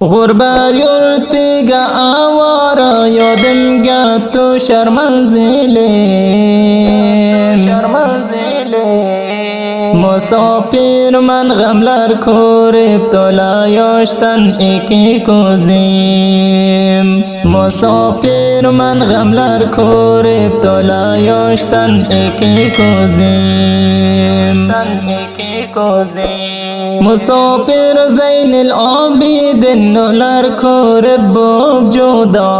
غربت یورتیگا آوارا یادم گرد تو شرمنزیلیم مسافر من غملر کورب تولا یاشتن ایکی کوزیم مسافر من غملر کورب تولا یاشتن ایکی کوزیم مسافر زین العابدین نولر کورب بوب جدا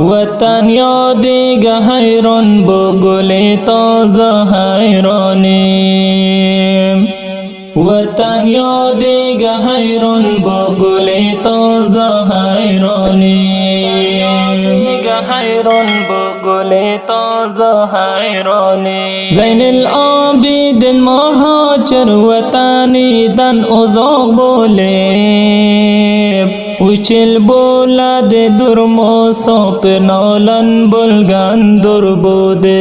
وطن یادیگه حیران بو گل تازه حیرانیم وطن یادیگه حیران بو گل تازه حیرانیم زین العابدین مهاجر وطنی دن ازاق بولیم وچل بولد در مسافر نالن بلگن در بودلیم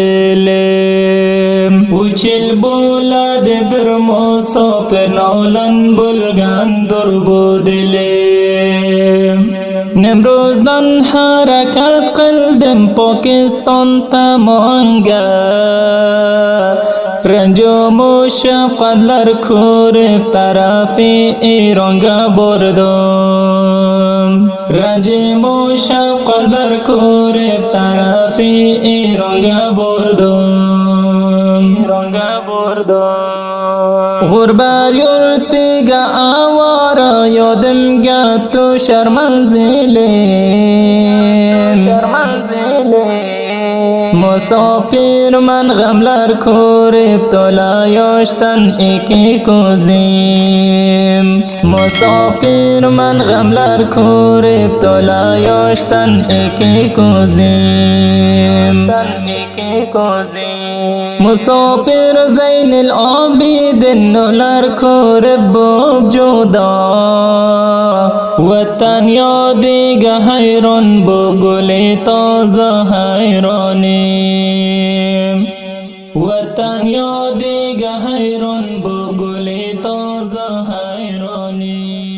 وچل بولد در مسافر نالن بلگن در بودلیم نمروز دن حرکت قلدم پاکستان تمانگه رنج و مشفقت لر کورف طرف ایرانگه بردم رنج مشفقت لر کورف طرف ایرانگه بردم غربت یورتیگا آوارا یادم گرد تو شرمنزیلیم مسافر من غملر کورب تولا یاشتن ایکی کوزیم مسافر من غملر کورب تولا یاشتن ایکی کوزیم مسافر زین العابدین نولر کورب بوب جدا وطن یادیگه حیران بو گل تازه حیرانیم وطن یادیگه حیران بو گل تازه حیرانیم